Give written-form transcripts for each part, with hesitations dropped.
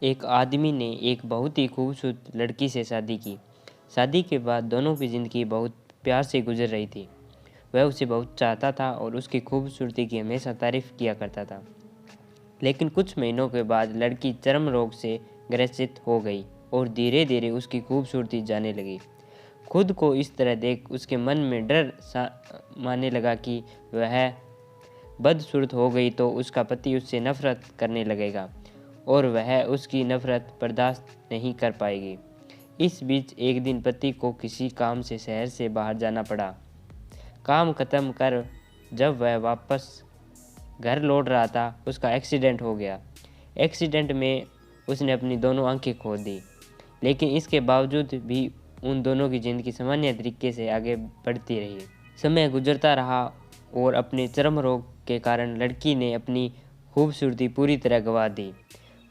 एक आदमी ने एक बहुत ही खूबसूरत लड़की से शादी की। शादी के बाद दोनों की ज़िंदगी बहुत प्यार से गुजर रही थी। वह उसे बहुत चाहता था और उसकी खूबसूरती की हमेशा तारीफ़ किया करता था। लेकिन कुछ महीनों के बाद लड़की चर्म रोग से ग्रसित हो गई और धीरे धीरे उसकी खूबसूरती जाने लगी। खुद को इस तरह देख उसके मन में डर सा मानने लगा कि वह बदसूरत हो गई तो उसका पति उससे नफ़रत करने लगेगा और वह उसकी नफ़रत बर्दाश्त नहीं कर पाएगी। इस बीच एक दिन पति को किसी काम से शहर से बाहर जाना पड़ा। काम ख़त्म कर जब वह वापस घर लौट रहा था, उसका एक्सीडेंट हो गया। एक्सीडेंट में उसने अपनी दोनों आंखें खो दी, लेकिन इसके बावजूद भी उन दोनों की ज़िंदगी सामान्य तरीके से आगे बढ़ती रही। समय गुजरता रहा और अपने चर्म रोग के कारण लड़की ने अपनी खूबसूरती पूरी तरह गंवा दी।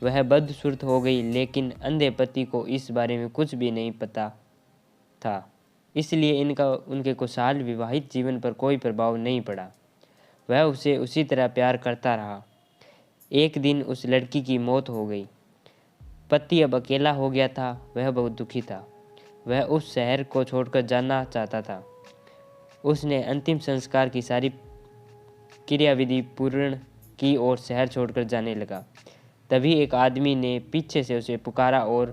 वह बदसूरत हो गई, लेकिन अंधे पति को इस बारे में कुछ भी नहीं पता था, इसलिए उनके खुशहाल विवाहित जीवन पर कोई प्रभाव नहीं पड़ा। वह उसे उसी तरह प्यार करता रहा। एक दिन उस लड़की की मौत हो गई। पति अब अकेला हो गया था। वह बहुत दुखी था। वह उस शहर को छोड़कर जाना चाहता था। उसने अंतिम संस्कार की सारी क्रियाविधि पूर्ण की और शहर छोड़कर जाने लगा। तभी एक आदमी ने पीछे से उसे पुकारा और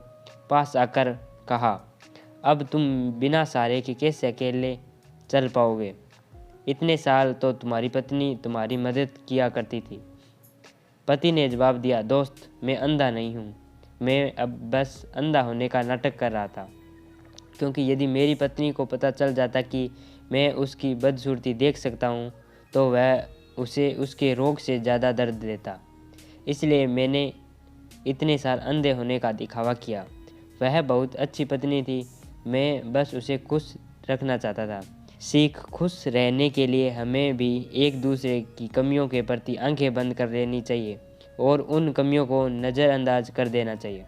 पास आकर कहा, अब तुम बिना सहारे के कैसे अकेले चल पाओगे? इतने साल तो तुम्हारी पत्नी तुम्हारी मदद किया करती थी। पति ने जवाब दिया, दोस्त, मैं अंधा नहीं हूँ। मैं अब बस अंधा होने का नाटक कर रहा था, क्योंकि यदि मेरी पत्नी को पता चल जाता कि मैं उसकी बदसूरती देख सकता हूँ तो वह उसे उसके रोग से ज़्यादा दर्द देता। इसलिए मैंने इतने साल अंधे होने का दिखावा किया। वह बहुत अच्छी पत्नी थी। मैं बस उसे खुश रखना चाहता था। सीख, खुश रहने के लिए हमें भी एक दूसरे की कमियों के प्रति आंखें बंद कर लेनी चाहिए और उन कमियों को नज़रअंदाज कर देना चाहिए।